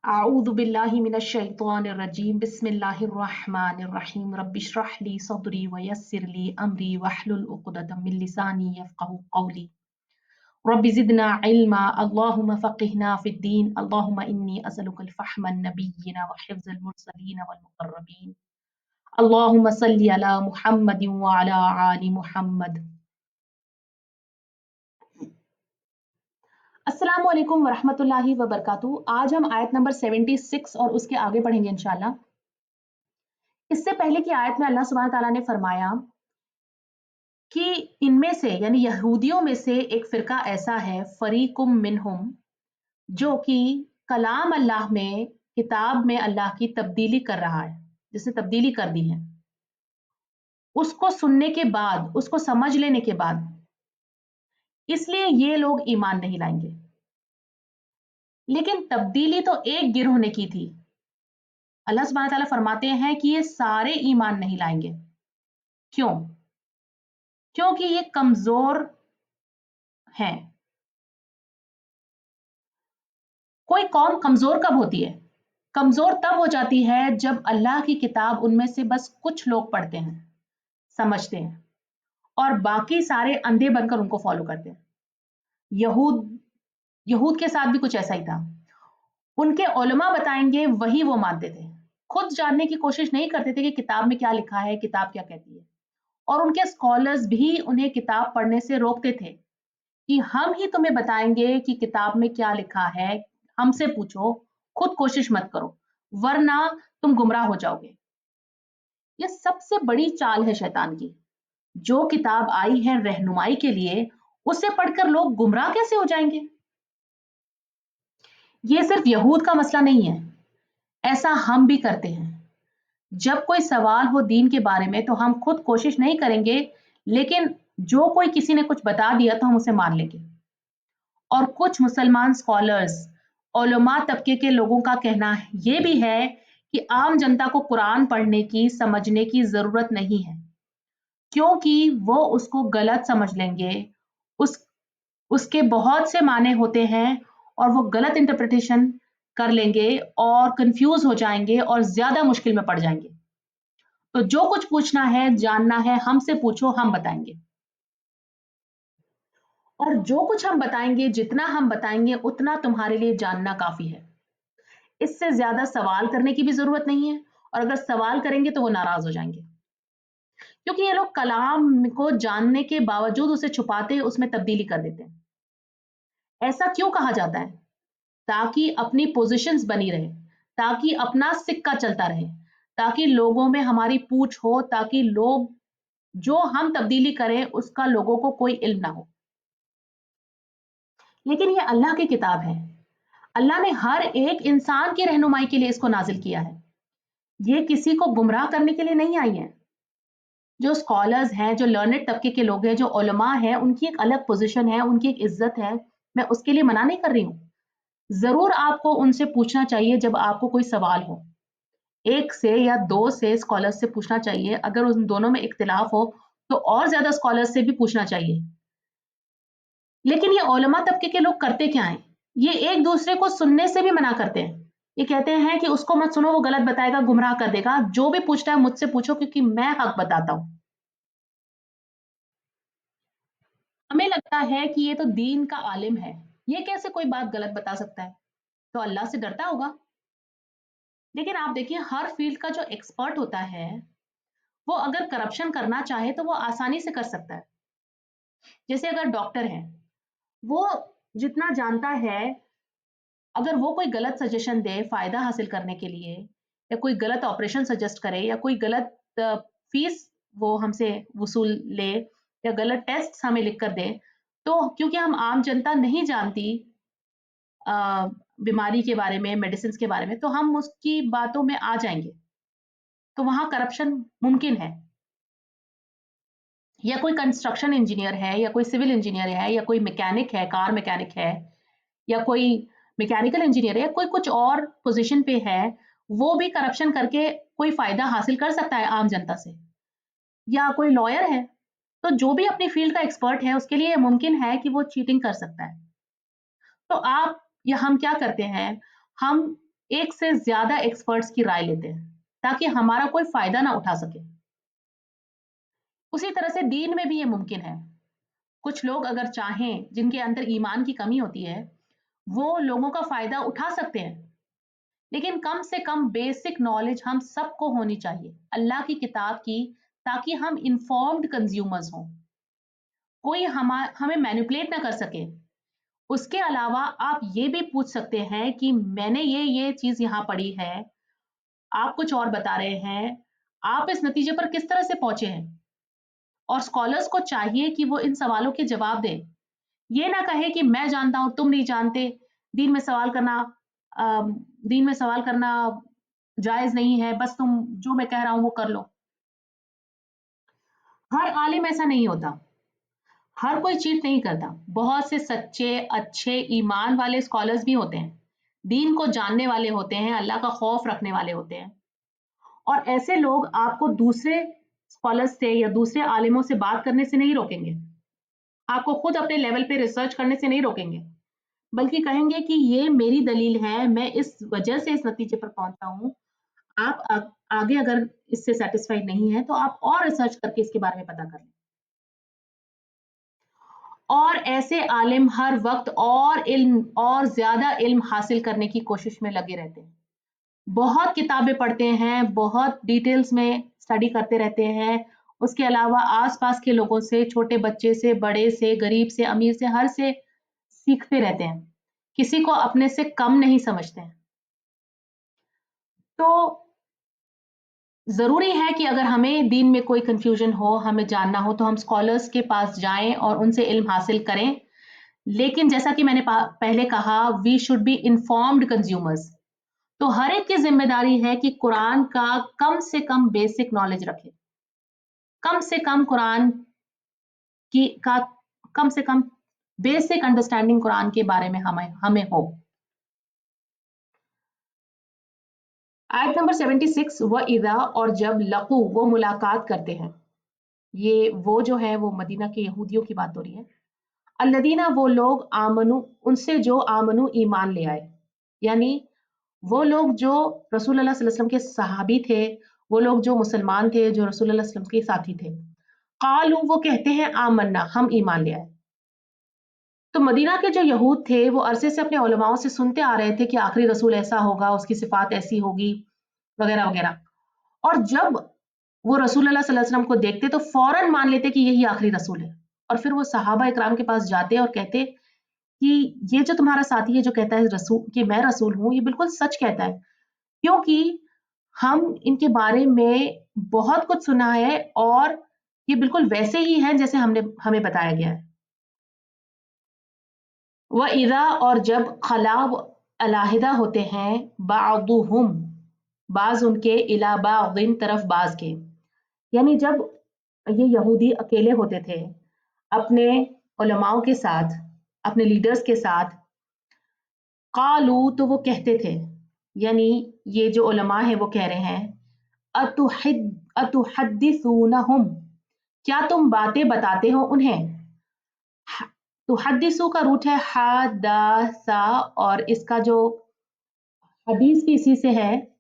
أعوذ بالله من الشيطان الرجيم بسم الله الرحمن الرحيم رب اشرح لي صدري ويسر لي أمري واحلل عقدة من لساني يفقه قولي رب زدنا علما اللهم فقهنا في الدين اللهم إني أسألك الفهم النبيين وحفظ المرسلين والمقربين اللهم صل على محمد وعلى آل محمد अस्सलाम वालेकुम वरहमतुल्लाहि वबरकातुहू। आज हम आयत नंबर 76 और उसके आगे पढ़ेंगे इंशाल्लाह। इससे पहले की आयत में अल्लाह सुब्हानहू तआला ने फरमाया कि इनमें से यानी यहूदियों में से एक फिरका ऐसा है फरीकुम मिनहुम जो कि कलाम अल्लाह में किताब में अल्लाह की तब्दीली कर रहा है, जिसने तब्दीली कर दी है, उसको सुनने के बाद, उसको समझ लेने के बाद, इसलिए ये लोग ईमान नहीं लाएंगे। लेकिन तब्दीली तो एक गिरोह ने की थी। अल्लाह सुब्हानहू तआला फरमाते हैं कि ये सारे ईमान नहीं लाएंगे। क्यों? क्योंकि ये कमजोर हैं। कोई कौम कमजोर कब होती है? कमजोर तब हो जाती है जब अल्लाह की किताब उनमें से बस कुछ लोग पढ़ते हैं, समझते हैं और बाकी सारे अंधे बनकर उनको फॉलो करते हैं। यहूद यहूद के साथ भी कुछ ऐसा ही था। उनके उलमा बताएंगे वही वो मानते थे। खुद जानने की कोशिश नहीं करते थे कि किताब में क्या लिखा है, किताब क्या कहती है। और उनके स्कॉलर्स भी उन्हें किताब पढ़ने से रोकते थे कि हम ही तुम्हें बताएंगे कि किताब में क्या लिखा है, हमसे पूछो, खुद कोशिश मत करो, वरना तुम गुमराह हो जाओगे। ये सबसे बड़ी चाल है शैतान की। जो किताब आई है रहनुमाई के लिए, उसे पढ़कर लोग गुमराह कैसे हो जाएंगे? ये सिर्फ यहूद का मसला नहीं है, ऐसा हम भी करते हैं। जब कोई सवाल हो दीन के बारे में तो हम खुद कोशिश नहीं करेंगे, लेकिन जो कोई किसी ने कुछ बता दिया तो हम उसे मान लेंगे। और कुछ मुसलमान स्कॉलर्स, उलमा तबके के लोगों का कहना ये भी है कि आम जनता को कुरान पढ़ने की, समझने की जरूरत नहीं है, क्योंकि वो उसको गलत समझ लेंगे। उस उसके बहुत से माने होते हैं और वो गलत इंटरप्रिटेशन कर लेंगे और कंफ्यूज हो जाएंगे और ज्यादा मुश्किल में पड़ जाएंगे। तो जो कुछ पूछना है, जानना है, हमसे पूछो, हम बताएंगे। और जो कुछ हम बताएंगे, जितना हम बताएंगे, उतना तुम्हारे लिए जानना काफी है। इससे ज्यादा सवाल करने की भी जरूरत नहीं है, और अगर सवाल करेंगे तो वो नाराज हो जाएंगे, क्योंकि ये लोग कलाम को जानने के बावजूद उसे छुपाते, उसमें तब्दीली कर देते हैं। ऐसा क्यों कहा जाता है? ताकि अपनी पोजीशंस बनी रहे, ताकि अपना सिक्का चलता रहे, ताकि लोगों में हमारी पूछ हो, ताकि लोग जो हम तब्दीली करें उसका लोगों को कोई इल्म ना हो। लेकिन ये अल्लाह की किताब है। अल्लाह ने हर एक इंसान की रहनुमाई के लिए इसको नाजिल किया है। ये किसी को गुमराह करने के लिए नहीं आई है। जो स्कॉलर्स हैं, जो लर्नेड तबके के लोग हैं, जो उलमा हैं, उनकी एक अलग पोजीशन है, उनकी एक इज्जत है। मैं उसके लिए मना नहीं कर रही हूँ। जरूर आपको उनसे पूछना चाहिए जब आपको कोई सवाल हो। एक से या दो से स्कॉलर्स से पूछना चाहिए। अगर उन दोनों में इख्तिलाफ हो तो और ज्यादा स्कॉलर्स से भी पूछना चाहिए। लेकिन ये उलमा तबके के लोग करते क्या हैं? ये एक दूसरे को सुनने से भी मना करते हैं। ये कहते हैं कि उसको मत सुनो, वो गलत बताएगा, गुमराह कर देगा। जो भी पूछता है मुझसे पूछो, क्योंकि मैं हक बताता हूँ। हमें लगता है कि ये तो दीन का आलिम है, ये कैसे कोई बात गलत बता सकता है? तो अल्लाह से डरता होगा। लेकिन आप देखिए, हर फील्ड का जो एक्सपर्ट होता है, वो अगर करप्शन करना चाहे तो वो आसानी से कर सकता है। जैसे अगर डॉक्टर है, वो जितना जानता है, अगर वो कोई गलत सजेशन दे फायदा हासिल करने के लिए, या कोई गलत ऑपरेशन सजेस्ट करे, या कोई गलत फीस वो हमसे वसूल ले, या गलत टेस्ट हमें लिख कर दे, तो क्योंकि हम आम जनता नहीं जानती बीमारी के बारे में, मेडिसिन के बारे में, तो हम उसकी बातों में आ जाएंगे। तो वहां करप्शन मुमकिन है। या कोई कंस्ट्रक्शन इंजीनियर है, या कोई सिविल इंजीनियर है, या कोई मैकेनिक है, कार मैकेनिक है, या कोई मैकेनिकल इंजीनियर है, कोई कुछ और पोजीशन पे है, वो भी करप्शन करके कोई फायदा हासिल कर सकता है आम जनता से। या कोई लॉयर है, तो जो भी अपनी फील्ड का एक्सपर्ट है, उसके लिए मुमकिन है कि वो चीटिंग कर सकता है। तो आप या हम क्या करते हैं? हम एक से ज्यादा एक्सपर्ट्स की राय लेते हैं ताकि हमारा कोई फायदा ना उठा सके। उसी तरह से दीन में भी ये मुमकिन है। कुछ लोग अगर चाहें, जिनके अंदर ईमान की कमी होती है, वो लोगों का फायदा उठा सकते हैं, लेकिन कम से कम बेसिक नॉलेज हम सबको होनी चाहिए अल्लाह की किताब की, ताकि हम इन्फॉर्म्ड कंज्यूमर्स हों, कोई हमें मैनिपुलेट ना कर सके। उसके अलावा आप ये भी पूछ सकते हैं कि मैंने ये चीज यहाँ पढ़ी है, आप कुछ और बता रहे हैं, आप इस नतीजे पर किस तरह से पहुंचे हैं। और स्कॉलर्स को चाहिए कि वो इन सवालों के जवाब दें, ये ना कहे कि मैं जानता हूं तुम नहीं जानते। दीन में सवाल करना दीन में सवाल करना जायज नहीं है, बस तुम जो मैं कह रहा हूं वो कर लो। हर आलिम ऐसा नहीं होता, हर कोई चीट नहीं करता। बहुत से सच्चे अच्छे ईमान वाले स्कॉलर्स भी होते हैं, दीन को जानने वाले होते हैं, अल्लाह का खौफ रखने वाले होते हैं। और ऐसे लोग आपको दूसरे स्कॉलर्स से या दूसरे आलिमों से बात करने से नहीं रोकेंगे, आपको खुद अपने लेवल पे रिसर्च करने से नहीं रोकेंगे, बल्कि कहेंगे कि ये मेरी दलील है, मैं इस वजह से इस नतीजे पर पहुंचा हूं। आप आगे अगर इससे सेटिस्फाइड नहीं है तो आप और रिसर्च करके इसके बारे में पता कर लें। और ऐसे आलिम हर वक्त और ज्यादा इल्म हासिल करने की कोशिश में लगे रहते हैं, बहुत किताबें पढ़ते हैं, बहुत डिटेल्स में स्टडी करते रहते हैं। उसके अलावा आसपास के लोगों से, छोटे बच्चे से, बड़े से, गरीब से, अमीर से, हर से सीखते रहते हैं, किसी को अपने से कम नहीं समझते हैं। तो ज़रूरी है कि अगर हमें दीन में कोई कन्फ्यूजन हो, हमें जानना हो, तो हम स्कॉलर्स के पास जाएं और उनसे इल्म हासिल करें। लेकिन जैसा कि मैंने पहले कहा, we should be informed consumers. तो हर एक की जिम्मेदारी है कि कुरान का कम से कम बेसिक नॉलेज रखे, कम से कम कुरान की का कम से कम बेसिक अंडरस्टैंडिंग कुरान के बारे में हमें हमें हो। आयत नंबर 76, व इदा, और जब लकू, वो मुलाकात करते हैं। ये वो जो है वो मदीना के यहूदियों की बात हो रही है। अल्लदीना, वो लोग, आमनु, उनसे जो आमनु, ईमान ले आए, यानी वो लोग जो रसूल अल्लाह सल्लल्लाहु अलैहि वसल्लम के सहाबी थे, वो लोग जो मुसलमान थे, जो रसूल अल्लाह सल्लल्लाहु अलैहि वसल्लम के साथी थे। कालू, वो कहते हैं, आमन्ना, हम ईमान ले आए। तो मदीना के जो यहूद थे वो अरसे से अपने उलमाओं से सुनते आ रहे थे कि आखिरी रसूल ऐसा होगा, उसकी सिफात ऐसी होगी, वगैरह वगैरह। और जब वो रसूल अल्लाह सल्लल्लाहु अलैहि वसल्लम को देखते तो फौरन मान लेते कि यही आखिरी रसूल है। और फिर वो सहाबा इकराम के पास जाते और कहते कि ये जो तुम्हारा साथी है जो कहता है रसूल कि मैं रसूल हूँ, ये बिल्कुल सच कहता है, क्योंकि हम इनके बारे में बहुत कुछ सुना है और ये बिल्कुल वैसे ही हैं जैसे हमने हमें बताया गया है। व इज़ा, और जब खला, अलहदा होते हैं, बादुहुम, बाज उनके, इला बादिन, तरफ बाज के, यानी जब ये यहूदी अकेले होते थे अपने उलमाओं के साथ, अपने लीडर्स के साथ, कालू, तो वो कहते थे, यानी ये जो उलमा है वो कह रहे हैं, अतुहद्दिसूनहुम, क्या तुम बातें बताते हो उन्हें। तो हदीसू का रूट है हादासा, और इसका जो हदीस भी इसी से है।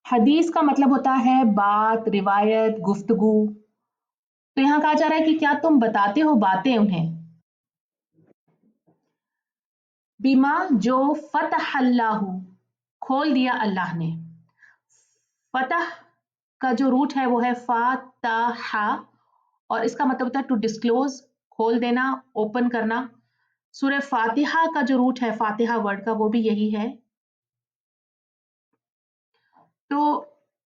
हदीस का मतलब होता है बात, रिवायत, गुफ्तगू। तो यहाँ कहा जा रहा है कि क्या तुम बताते हो बातें उन्हें। बीमा, जो फतह अल्लाहु, खोल दिया अल्लाह ने। फतह का जो रूट है वो है फातहा, और इसका मतलब होता है टू डिस्क्लोज, खोल देना, ओपन करना। सूरह फातिहा का जो रूट है, फातिहा वर्ड का, वो भी यही है। तो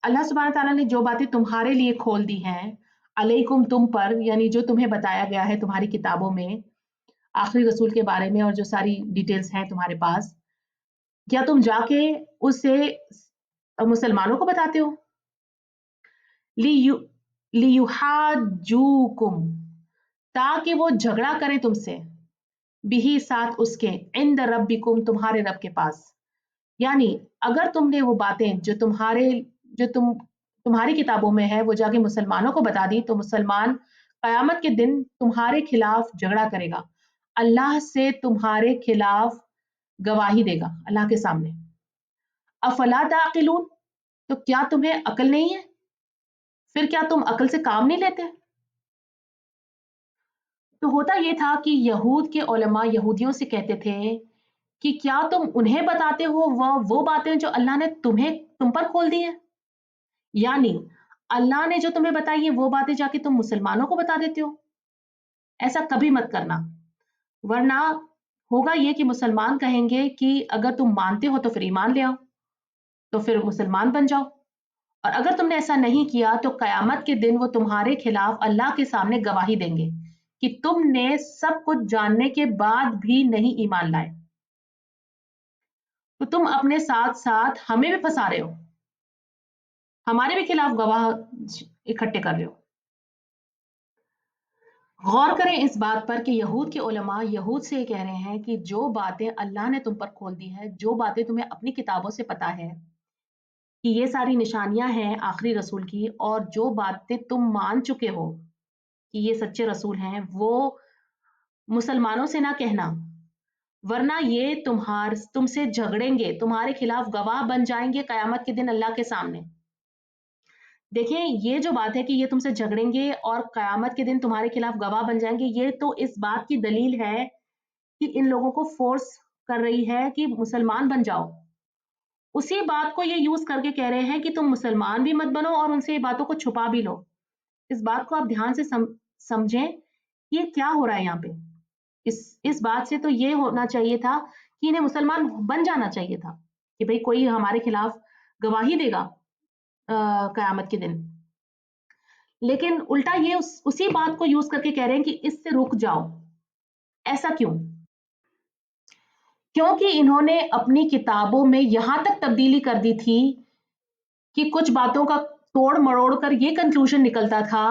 अल्लाह सुब्हानहू तआला ने जो बातें तुम्हारे लिए खोल दी हैं, अलैकुम, तुम पर, यानी जो तुम्हें बताया गया है तुम्हारी किताबों में आखिरी रसूल के बारे में, और जो सारी डिटेल्स हैं तुम्हारे पास, क्या तुम जाके उससे मुसलमानों को बताते हो। लियु लियुहाजुकुम, ताकि वो झगड़ा करें तुमसे, बिही, साथ उसके, इंद रब्बिकुम, तुम्हारे रब के पास। यानी अगर तुमने वो बातें जो तुम्हारी किताबों में है वो जाके मुसलमानों को बता दी, तो मुसलमान कयामत के दिन तुम्हारे खिलाफ झगड़ा करेगा, अल्लाह से तुम्हारे खिलाफ गवाही देगा अल्लाह के सामने। افلا تعقلون، تو کیا تمہیں عقل نہیں ہے؟ پھر کیا تم عقل سے کام نہیں لیتے؟ تو ہوتا یہ تھا کہ یہود کے علماء یہودیوں سے کہتے تھے کہ کیا تم انہیں بتاتے ہو وہ باتیں جو اللہ نے تم پر کھول دی ہیں؟ یعنی اللہ نے جو تمہیں بتائی ہیں وہ باتیں جا کے تم مسلمانوں کو بتا دیتے ہو؟ ایسا کبھی مت کرنا، ورنہ ہوگا یہ کہ مسلمان کہیں گے کہ اگر تم مانتے ہو تو پھر ایمان لے آؤ، تو پھر مسلمان بن جاؤ، اور اگر تم نے ایسا نہیں کیا تو قیامت کے دن وہ تمہارے خلاف اللہ کے سامنے گواہی دیں گے کہ تم نے سب کچھ جاننے کے بعد بھی نہیں ایمان لائے، تو تم اپنے ساتھ ساتھ ہمیں بھی پھنسا رہے ہو، ہمارے بھی خلاف گواہ اکٹھے کر رہے ہو۔ غور کریں اس بات پر کہ یہود کے علماء یہود سے کہہ رہے ہیں کہ جو باتیں اللہ نے تم پر کھول دی ہے، جو باتیں تمہیں اپنی کتابوں سے پتا ہے کہ یہ ساری نشانیاں ہیں آخری رسول کی، اور جو باتیں تم مان چکے ہو کہ یہ سچے رسول ہیں، وہ مسلمانوں سے نہ کہنا، ورنہ یہ تم سے جھگڑیں گے، تمہارے خلاف گواہ بن جائیں گے قیامت کے دن اللہ کے سامنے۔ دیکھیں یہ جو بات ہے کہ یہ تم سے جھگڑیں گے اور قیامت کے دن تمہارے خلاف گواہ بن جائیں گے، یہ تو اس بات کی دلیل ہے کہ ان لوگوں کو فورس کر رہی ہے کہ مسلمان بن جاؤ۔ اسی بات کو یہ یوز کر کے کہہ رہے ہیں کہ تم مسلمان بھی مت بنو اور ان سے یہ باتوں کو چھپا بھی لو۔ اس بات کو آپ دھیان سے سمجھیں، یہ کیا ہو رہا ہے یہاں پہ۔ اس بات سے تو یہ ہونا چاہیے تھا کہ انہیں مسلمان بن جانا چاہیے تھا کہ بھئی کوئی ہمارے خلاف گواہی دے گا قیامت کے دن، لیکن الٹا یہ اسی بات کو یوز کر کے کہہ رہے ہیں کہ اس سے رک جاؤ۔ ایسا کیوں؟ کیونکہ انہوں نے اپنی کتابوں میں یہاں تک تبدیلی کر دی تھی کہ کچھ باتوں کا توڑ مروڑ کر یہ کنکلوژن نکلتا تھا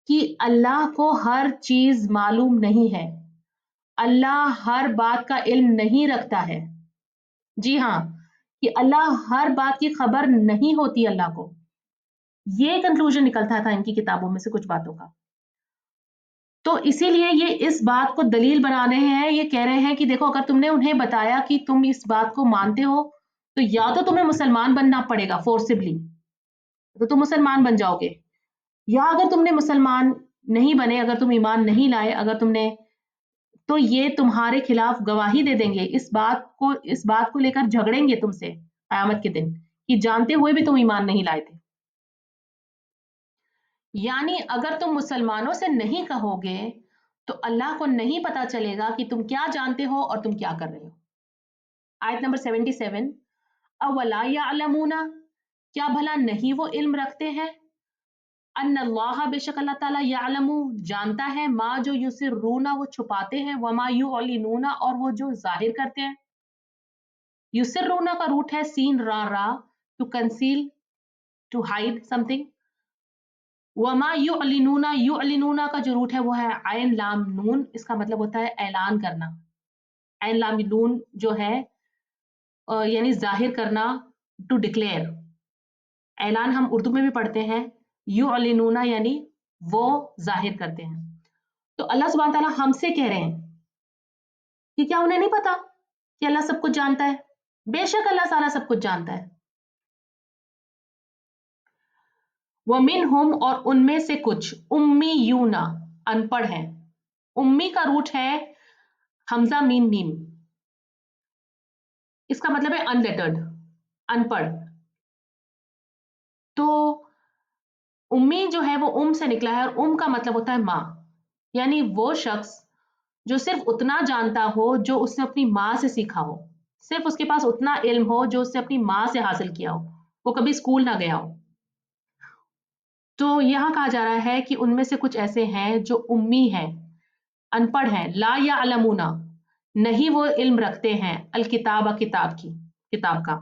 کہ اللہ کو ہر چیز معلوم نہیں ہے، اللہ ہر بات کا علم نہیں رکھتا ہے۔ جی ہاں، کہ اللہ ہر بات کی خبر نہیں ہوتی اللہ کو، یہ کنکلوژن نکلتا تھا ان کی کتابوں میں سے کچھ باتوں کا۔ تو اسی لیے یہ اس بات کو دلیل بنا رہے ہیں، یہ کہہ رہے ہیں کہ دیکھو اگر تم نے انہیں بتایا کہ تم اس بات کو مانتے ہو تو یا تو تمہیں مسلمان بننا پڑے گا فورسبلی، تو تم مسلمان بن جاؤ گے، یا اگر تم نے مسلمان نہیں بنے، اگر تم ایمان نہیں لائے، اگر تم نے، تو یہ تمہارے خلاف گواہی دے دیں گے، اس بات کو لے کر جھگڑیں گے تم سے قیامت کے دن کہ جانتے ہوئے بھی تم ایمان نہیں لائے تھے۔ یعنی اگر تم مسلمانوں سے نہیں کہو گے تو اللہ کو نہیں پتا چلے گا کہ تم کیا جانتے ہو اور تم کیا کر رہے ہو۔ آیت نمبر 77، اولا یعلمون، کیا بھلا نہیں وہ علم رکھتے ہیں، ان اللہ، بے شک اللہ تعالیٰ، یعلم، جانتا ہے، ما جو یسرون، وہ چھپاتے ہیں، وما یعلنون، اور وہ جو ظاہر کرتے ہیں۔ یسرون کا روٹ ہے سین را را، to conceal, to hide something. وما یعلنون، یعلنون کا جو روٹ ہے وہ ہے عین لام نون، اس کا مطلب ہوتا ہے اعلان کرنا۔ عین لام نون جو ہے یعنی ظاہر کرنا، ٹو ڈکلیئر۔ اعلان ہم اردو میں بھی پڑھتے ہیں، یعلنون یعنی وہ ظاہر کرتے ہیں۔ تو اللہ سبحانہ تعالیٰ ہم سے کہہ رہے ہیں کہ کیا انہیں نہیں پتا کہ اللہ سب کچھ جانتا ہے؟ بے شک اللہ تعالیٰ سب کچھ جانتا ہے۔ وَمِنْهُمْ، اور ان میں سے کچھ، امیون، ان پڑھ ہیں۔ امی کا روٹ ہے حمزہ میم میم، اس کا مطلب ہے ان لیٹرڈ، ان پڑھ۔ تو امی جو ہے وہ ام سے نکلا ہے، اور ام کا مطلب ہوتا ہے ماں، یعنی وہ شخص جو صرف اتنا جانتا ہو جو اس نے اپنی ماں سے سیکھا ہو، صرف اس کے پاس اتنا علم ہو جو اس نے اپنی ماں سے حاصل کیا ہو، وہ کبھی اسکول نہ گیا ہو۔ تو یہاں کہا جا رہا ہے کہ ان میں سے کچھ ایسے ہیں جو امی ہیں، ان پڑھ ہیں، لا یعلمون، نہیں وہ علم رکھتے ہیں، الکتاب، کتاب کا۔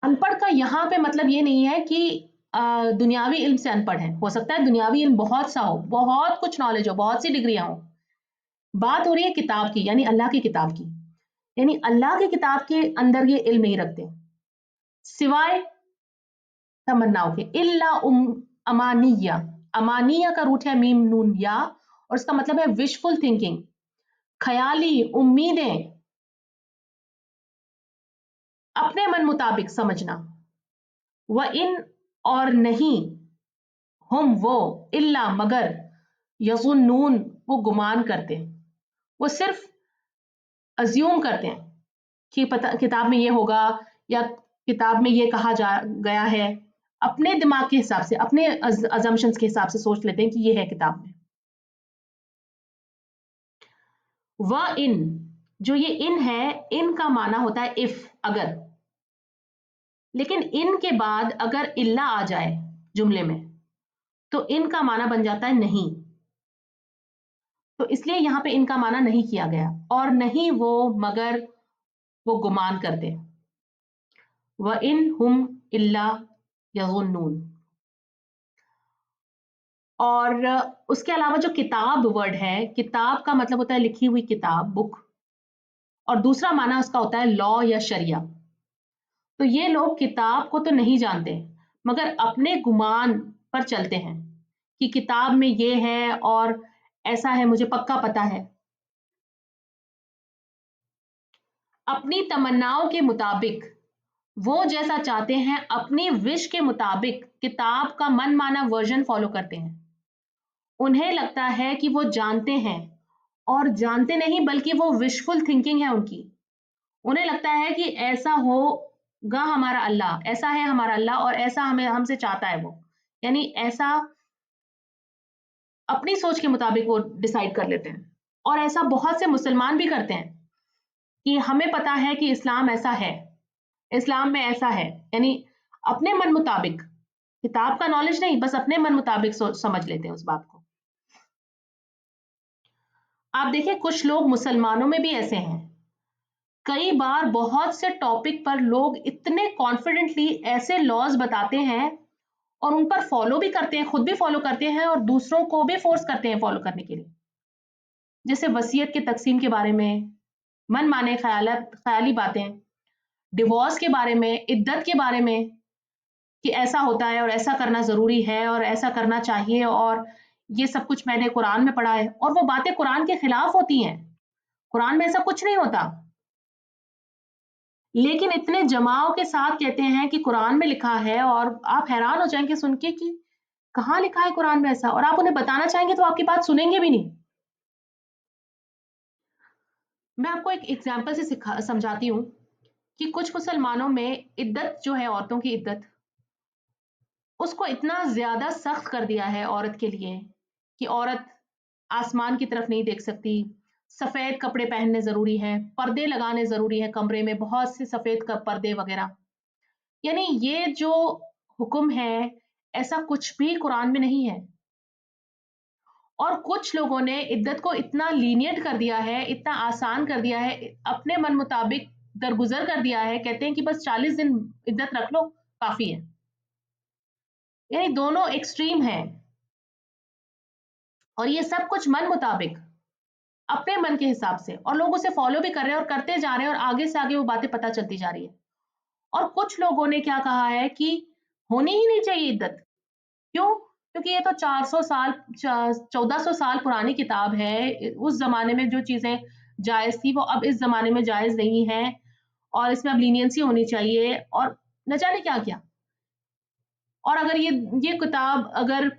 ان پڑھ کا یہاں پہ مطلب یہ نہیں ہے کہ دنیاوی علم سے ان پڑھ ہیں، ہو سکتا ہے دنیاوی علم بہت سا ہو، بہت کچھ نالج ہو، بہت سی ڈگریاں ہوں، بات ہو رہی ہے کتاب کی، یعنی اللہ کی کتاب کی، یعنی اللہ کی کتاب کے اندر یہ علم نہیں رکھتے سوائے تمناؤ کے، الا امانیہ، امانیہ کا روٹ ہے میم نون یا، اور اس کا مطلب ہے وشفل تھنکنگ، خیالی امیدیں، अपने मन मुताबिक समझना, व इन और नहीं, हम वो, इल्ला मगर, यज़ुन्नून वो गुमान करते हैं, वो सिर्फ अज्यूम करते हैं कि पता किताब में ये होगा या किताब में ये कहा जा गया है, अपने दिमाग के हिसाब से, अपने अजम्पशंस के हिसाब से सोच लेते हैं कि ये है किताब में। व इन, जो ये इन है, इन का माना होता है इफ, अगर, लेकिन इन के बाद अगर इल्ला आ जाए जुमले में तो इन का माना बन जाता है नहीं, तो इसलिए यहां पे इनका माना नहीं किया गया, और नहीं वो मगर वो गुमान करते, व इन हुम इल्ला यज़ुन्नून। और उसके अलावा जो किताब वर्ड है, किताब का मतलब होता है लिखी हुई किताब, बुक, और दूसरा माना उसका होता है लॉ या शरिया। तो ये लोग किताब को तो नहीं जानते मगर अपने गुमान पर चलते हैं कि किताब में ये है और ऐसा है, मुझे पक्का पता है। अपनी तमन्नाओं के मुताबिक, वो जैसा चाहते हैं, अपनी विश के मुताबिक किताब का मनमाना वर्जन फॉलो करते हैं। उन्हें लगता है कि वो जानते हैं, और जानते नहीं बल्कि वो विशफुल थिंकिंग है उनकी। उन्हें लगता है कि ऐसा होगा हमारा अल्लाह, ऐसा है हमारा अल्लाह और ऐसा हमें हमसे चाहता है वो, यानी ऐसा अपनी सोच के मुताबिक वो डिसाइड कर लेते हैं। और ऐसा बहुत से मुसलमान भी करते हैं कि हमें पता है कि इस्लाम ऐसा है, इस्लाम में ऐसा है, यानी अपने मन मुताबिक, किताब का नॉलेज नहीं, बस अपने मन मुताबिक समझ लेते हैं उस बात को। आप देखिए कुछ लोग मुसलमानों में भी ऐसे हैं, कई बार बहुत से टॉपिक पर लोग इतने कॉन्फिडेंटली ऐसे लॉज बताते हैं और उन पर फॉलो भी करते हैं, खुद भी फॉलो करते हैं और दूसरों को भी फोर्स करते हैं फॉलो करने के लिए। जैसे वसीयत के तकसीम के बारे में, मन माने ख्याली बातें, डिवोर्स के बारे में, इद्दत के बारे में कि ऐसा होता है और ऐसा करना जरूरी है और ऐसा करना चाहिए, और ये सब कुछ मैंने कुरान में पढ़ा है, और वो बातें कुरान के खिलाफ होती हैं। कुरान में ऐसा कुछ नहीं होता, लेकिन इतने जमाव के साथ कहते हैं कि कुरान में लिखा है, और आप हैरान हो जाएंगे सुन के कि कहाँ लिखा है कुरान में ऐसा, और आप उन्हें बताना चाहेंगे तो आपकी बात सुनेंगे भी नहीं। मैं आपको एक एग्जाम्पल से समझाती हूँ कि कुछ मुसलमानों में इद्दत जो है, औरतों की इद्दत, उसको इतना ज्यादा सख्त कर दिया है औरत के लिए कि औरत आसमान की तरफ नहीं देख सकती, सफेद कपड़े पहनने जरूरी है, पर्दे लगाने जरूरी है, कमरे में बहुत से सफेद पर्दे वगैरह। यानी ये जो हुक्म है, ऐसा कुछ भी कुरान में नहीं है। और कुछ लोगों ने इद्दत को इतना लीनियंट कर दिया है, इतना आसान कर दिया है, अपने मन मुताबिक दरगुजर कर दिया है, कहते हैं कि बस 40 दिन इद्दत रख लो काफी है। यानी दोनों एक्सट्रीम है, और ये सब कुछ मन मुताबिक, अपने मन के हिसाब से, और लोग उसे फॉलो भी कर रहे हैं और करते जा रहे हैं, और आगे से आगे वो बातें पता चलती जा रही है। और कुछ लोगों ने क्या कहा है कि होनी ही नहीं चाहिए इद्दत। क्यों? क्योंकि ये तो 400 साल 1400 साल पुरानी किताब है, उस जमाने में जो चीजें जायज थी वो अब इस जमाने में जायज नहीं है, और इसमें अब लीनियंसी होनी चाहिए, और न जाने क्या क्या। और अगर ये किताब अगर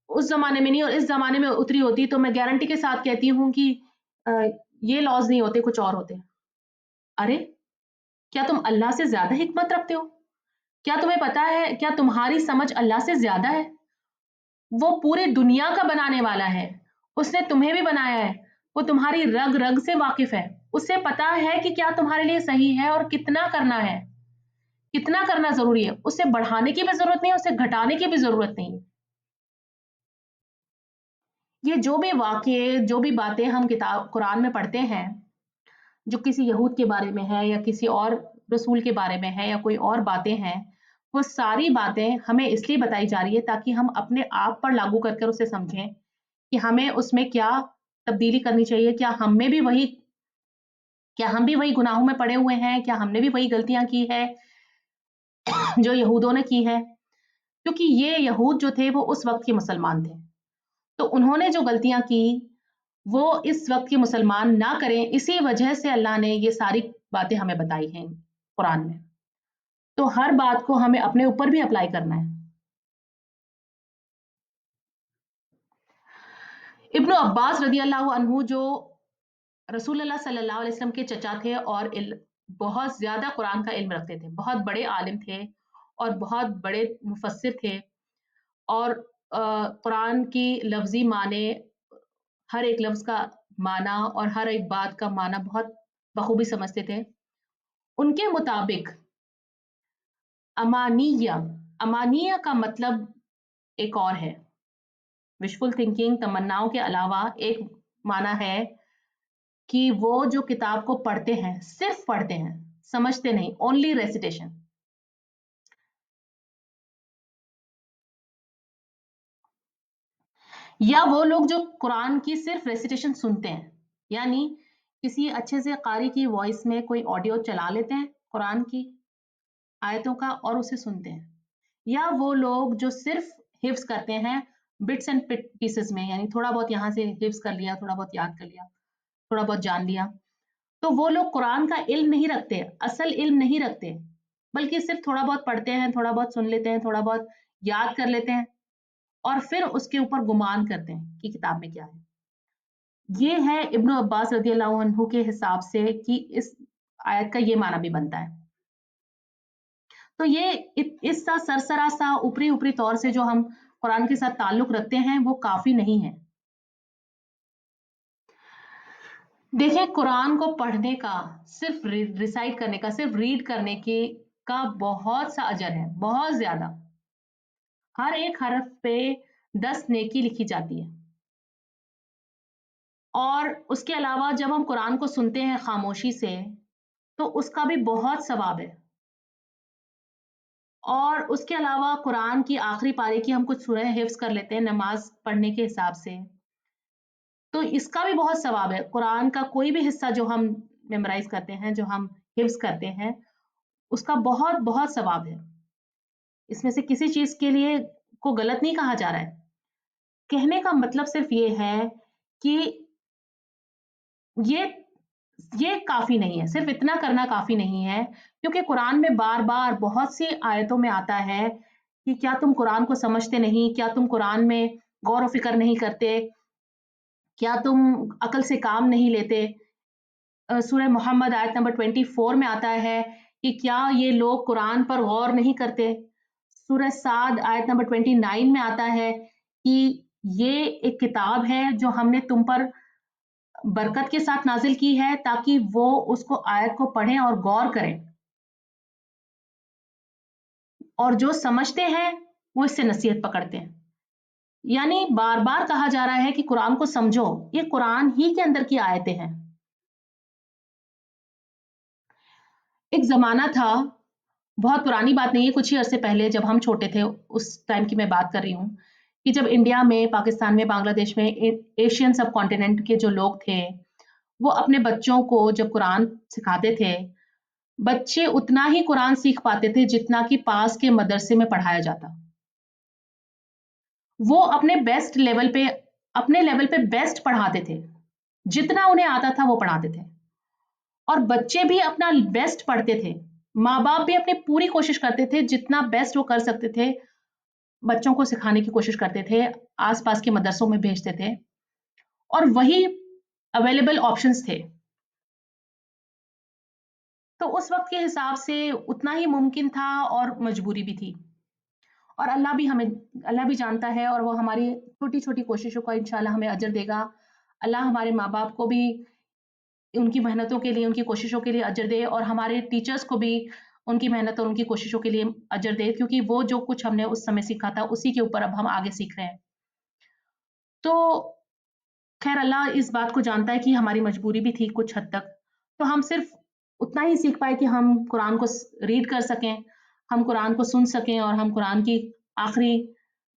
उस जमाने में नहीं और इस जमाने में उतरी होती तो मैं गारंटी के साथ कहती हूँ कि अ, ये लॉज नहीं होते, कुछ और होते। अरे, क्या तुम अल्लाह से ज्यादा हिकमत रखते हो? क्या तुम्हें पता है, क्या तुम्हारी समझ अल्लाह से ज्यादा है? वो पूरी दुनिया का बनाने वाला है, उसने तुम्हें भी बनाया है, वो तुम्हारी रग रग से वाकिफ है, उसे पता है कि क्या तुम्हारे लिए सही है और कितना करना है, कितना करना जरूरी है। उसे बढ़ाने की भी जरूरत नहीं है, उसे घटाने की भी जरूरत नहीं है। ये जो भी वाक्य, जो भी बातें हम किताब कुरान में पढ़ते हैं, जो किसी यहूद के बारे में है या किसी और रसूल के बारे में है या कोई और बातें हैं, वो सारी बातें हमें इसलिए बताई जा रही है ताकि हम अपने आप पर लागू कर कर उसे समझें कि हमें उसमें क्या तब्दीली करनी चाहिए, क्या हम भी वही गुनाहों में पड़े हुए हैं, क्या हमने भी वही गलतियां की है जो यहूदों ने की है। क्योंकि ये यहूद जो थे वो उस वक्त के मुसलमान थे, तो उन्होंने जो गलतियां की वो इस वक्त के मुसलमान ना करें, इसी वजह से अल्लाह ने ये सारी बातें हमें बताई हैं कुरान में। तो हर बात को हमें अपने ऊपर भी अप्लाई करना है। इब्न अब्बास रदी अल्लाह अन्हु जो रसूलुल्लाह सल्लल्लाहु अलैहि वसल्लम के चचा थे और बहुत ज्यादा कुरान का इल्म रखते थे, बहुत बड़े आलिम थे और बहुत बड़े मुफस्सिर थे और कुरान की लफ्जी माने, हर एक लफ्ज का माना और हर एक बात का माना बहुत बखूबी समझते थे। उनके मुताबिक अमानिया अमानिया का मतलब एक और है। विशफुल थिंकिंग, तमन्नाओं के अलावा एक माना है कि वो जो किताब को पढ़ते हैं, सिर्फ पढ़ते हैं, समझते नहीं, ओनली रेसिटेशन। या वो लोग जो कुरान की सिर्फ रेसिटेशन सुनते हैं, यानी किसी अच्छे से कारी की वॉइस में कोई ऑडियो चला लेते हैं कुरान की आयतों का और उसे सुनते हैं। या वो लोग जो सिर्फ हिफ्ज करते हैं बिट्स एंड पीसेस में, यानी थोड़ा बहुत यहाँ से हिफ्ज कर लिया, थोड़ा बहुत याद कर लिया, थोड़ा बहुत जान लिया। तो वो लोग कुरान का इल्म नहीं रखते, असल इल्म नहीं रखते, बल्कि सिर्फ थोड़ा बहुत पढ़ते हैं, थोड़ा बहुत सुन लेते हैं, थोड़ा बहुत याद कर लेते हैं और फिर उसके ऊपर गुमान करते हैं कि किताब में क्या है। ये है इब्न अब्बास रदी अल्लाह अन्हु के हिसाब से कि इस आयत का ये माना भी बनता है। तो ये इस सा सरसरा सा ऊपरी ऊपरी तौर से जो हम कुरान के साथ ताल्लुक रखते हैं वो काफी नहीं है। देखिए, कुरान को पढ़ने का, सिर्फ रिसाइट करने का, सिर्फ रीड करने के का बहुत सा अजर है, बहुत ज्यादा। हर एक हरफ पे 10 नेकी लिखी जाती है। और उसके अलावा जब हम कुरान को सुनते हैं खामोशी से, तो उसका भी बहुत सवाब है। और उसके अलावा कुरान की आखिरी पारी की हम कुछ सूरह हिफ्ज कर लेते हैं नमाज पढ़ने के हिसाब से, तो इसका भी बहुत सवाब है। कुरान का कोई भी हिस्सा जो हम मेमोराइज करते हैं, जो हम हिफ्ज करते हैं, उसका बहुत बहुत सवाब है। इसमें से किसी चीज के लिए को गलत नहीं कहा जा रहा है। कहने का मतलब सिर्फ ये है कि ये ये काफी नहीं है, सिर्फ इतना करना काफी नहीं है, क्योंकि कुरान में बार बार बहुत सी आयतों में आता है कि क्या तुम कुरान को समझते नहीं, क्या तुम कुरान में गौर व फिक्र नहीं करते, क्या तुम अकल से काम नहीं लेते। सूरह मोहम्मद आयत नंबर 24 में आता है कि क्या ये लोग कुरान पर गौर नहीं करते। सूरह साद आयत नंबर 29 में आता है कि ये एक किताब है जो हमने तुम पर बरकत के साथ नाजिल की है ताकि वो उसको आयत को पढ़ें और गौर करें, और जो समझते हैं वो इससे नसीहत पकड़ते हैं। यानी बार बार कहा जा रहा है कि कुरान को समझो, ये कुरान ही के अंदर की आयतें हैं। एक जमाना था, बहुत पुरानी बात नहीं है, कुछ ही अरसे पहले जब हम छोटे थे उस टाइम की मैं बात कर रही हूँ, कि जब इंडिया में, पाकिस्तान में, बांग्लादेश में, एशियन सब कॉन्टिनेंट के जो लोग थे, वो अपने बच्चों को जब कुरान सिखाते थे, बच्चे उतना ही कुरान सीख पाते थे जितना कि पास के मदरसे में पढ़ाया जाता। वो अपने लेवल पे बेस्ट पढ़ाते थे, जितना उन्हें आता था वो पढ़ाते थे, और बच्चे भी अपना बेस्ट पढ़ते थे। माँ बाप भी अपनी पूरी कोशिश करते थे, जितना बेस्ट वो कर सकते थे बच्चों को सिखाने की कोशिश करते थे, आसपास के मदरसों में भेजते थे, और वही अवेलेबल ऑप्शंस थे। तो उस वक्त के हिसाब से उतना ही मुमकिन था और मजबूरी भी थी। और अल्लाह भी जानता है, और वो हमारी छोटी छोटी कोशिशों का इंशाल्लाह हमें अजर देगा। अल्लाह हमारे माँ बाप को भी उनकी मेहनतों के लिए, उनकी कोशिशों के लिए अजर दे, और हमारे टीचर्स को भी उनकी मेहनत और उनकी कोशिशों के लिए अजर दे, क्योंकि वो जो कुछ हमने उस समय सीखा था उसी के ऊपर अब हम आगे सीख रहे हैं। तो खैर, अल्लाह इस बात को जानता है कि हमारी मजबूरी भी थी कुछ हद तक। तो हम सिर्फ उतना ही सीख पाए कि हम कुरान को रीड कर सकें, हम कुरान को सुन सकें, और हम कुरान की आखिरी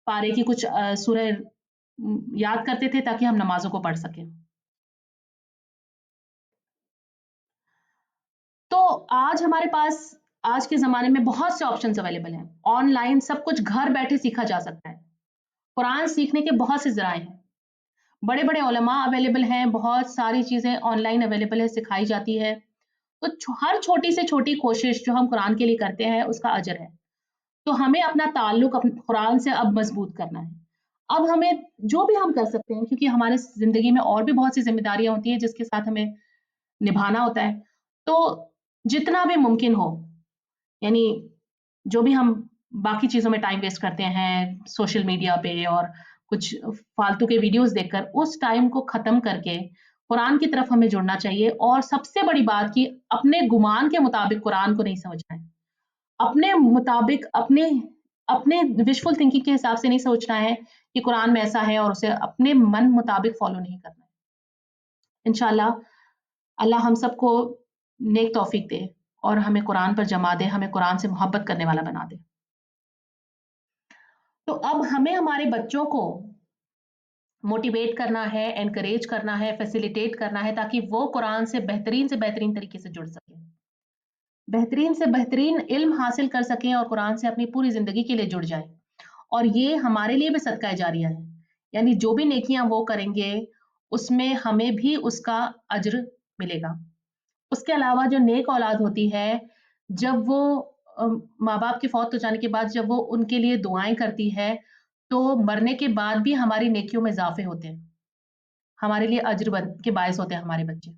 पारे की कुछ सूरह याद करते थे ताकि हम नमाजों को पढ़ सकें। तो आज हमारे पास, आज के ज़माने में बहुत से ऑप्शंस अवेलेबल हैं। ऑनलाइन सब कुछ घर बैठे सीखा जा सकता है। कुरान सीखने के बहुत से ज़राए हैं। बड़े-बड़े उलमा अवेलेबल हैं, बहुत सारी चीज़ें ऑनलाइन अवेलेबल है, सिखाई जाती है। तो हर छोटी से छोटी कोशिश जो हम कुरान के लिए करते हैं उसका अजर है। तो हमें अपना ताल्लुक कुरान से अब मजबूत करना है। अब हमें जो भी हम कर सकते हैं, क्योंकि हमारे जिंदगी में और भी बहुत सी जिम्मेदारियां होती हैं जिसके साथ हमें निभाना होता है। तो जितना भी मुमकिन हो, यानी जो भी हम बाकी चीज़ों में टाइम वेस्ट करते हैं, सोशल मीडिया पे और कुछ फालतू के वीडियोज़ देखकर, उस टाइम को ख़त्म करके कुरान की तरफ हमें जुड़ना चाहिए। और सबसे बड़ी बात कि अपने गुमान के मुताबिक कुरान को नहीं समझना है। अपने मुताबिक, अपने अपने विशफुल थिंकिंग के हिसाब से नहीं सोचना है कि कुरान में ऐसा है और उसे अपने मन मुताबिक फ़ॉलो नहीं करना है। इंशाअल्लाह अल्लाह हम सबको नेक तौफीक दे और हमें कुरान पर जमा दे, हमें कुरान से मोहब्बत करने वाला बना दे। तो अब हमें हमारे बच्चों को मोटिवेट करना है, एनकरेज करना है, फैसिलिटेट करना है ताकि वो कुरान से बेहतरीन तरीके से जुड़ सकें। बेहतरीन से बेहतरीन इल्म हासिल कर सकें और कुरान से अपनी पूरी ज़िंदगी के लिए जुड़ जाएँ। और ये हमारे लिए भी सदका जारिया है। यानी जो भी नेकियाँ वो करेंगे, उसमें हमें भी उसका अज्र मिलेगा। उसके अलावा जो नेक औलाद होती है, जब वो माँ-बाप के फ़ौत हो जाने के बाद जब वो उनके लिए दुआएँ करती है, तो मरने के बाद भी हमारी नेकियों में इज़ाफ़े होते हैं। हमारे लिए अज्र बन के बायस होते हैं हमारे बच्चे।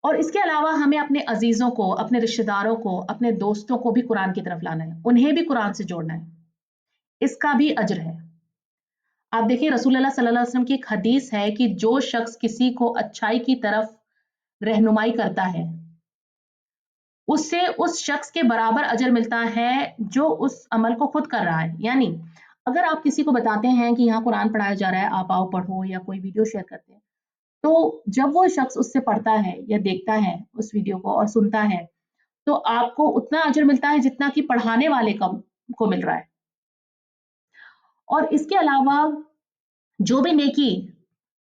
और इसके अलावा हमें अपने अज़ीज़ों को, अपने रिश्तेदारों को, अपने दोस्तों को भी कुरान की तरफ लाना है। उन्हें भी कुरान से जोड़ना है। इसका भी अज्र है। आप देखिए रसूलुल्लाह सल्लल्लाहु अलैहि वसल्लम की एक हदीस है कि जो शख्स किसी को अच्छाई की तरफ रहनुमाई करता है, उससे उस शख्स के बराबर अजर मिलता है जो उस अमल को खुद कर रहा है। यानी अगर आप किसी को बताते हैं कि यहाँ कुरान पढ़ाया जा रहा है, आप आओ पढ़ो, या कोई वीडियो शेयर करते हैं, तो जब वो शख्स उससे पढ़ता है या देखता है उस वीडियो को और सुनता है, तो आपको उतना अजर मिलता है जितना कि पढ़ाने वाले को मिल रहा है। और इसके अलावा जो भी नेकी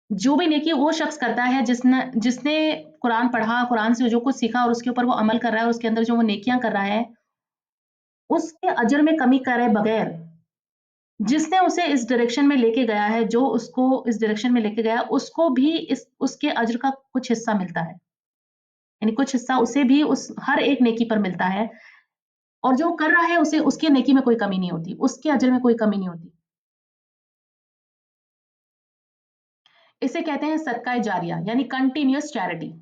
जो भी नेकी वो शख्स करता है जिसने जिसने कुरान पढ़ा, कुरान से जो कुछ सीखा और उसके ऊपर वो अमल कर रहा है, उसके अंदर जो वो नेकियां कर रहा है, उसके अजर में कमी करे बगैर, जिसने उसे इस डायरेक्शन में लेके गया है, जो उसको इस डायरेक्शन में लेके गया, उसको भी इस उसके अजर का कुछ हिस्सा मिलता है। यानी कुछ हिस्सा उसे भी उस हर एक नेकी पर मिलता है। और जो कर रहा है उसे उसकी नेकी में कोई कमी नहीं होती, उसके अजर में कोई कमी नहीं होती। इसे कहते हैं सदका जारिया, यानी कंटिन्यूअस चैरिटी।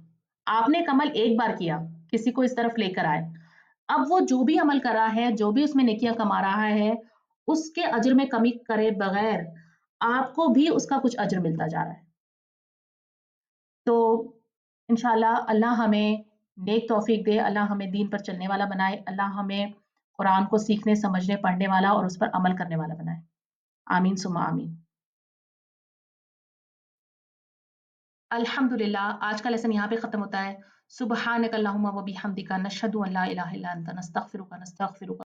आपने एक अमल एक बार किया, किसी को इस तरफ लेकर आए, अब वो जो भी अमल कर रहा है, जो भी उसमें नेकियां कमा रहा है, उसके अजर में कमी करे बगैर आपको भी उसका कुछ अजर मिलता जा रहा है। तो इंशाल्लाह अल्लाह हमें नेक तौफीक दे, अल्लाह हमें दीन पर चलने वाला बनाए, अल्लाह हमें कुरान को सीखने, समझने, पढ़ने वाला और उस पर अमल करने वाला बनाए। आमीन सुम्मा आमीन। अल्हम्दुलिल्लाह, आज का लेसन यहाँ पे खत्म होता है। सुब्हानक अल्लाहुम्मा व बिहम्दिका नशहदु अन ला इलाहा इल्ला अंता नस्तगफिरुका नस्तगफिरुका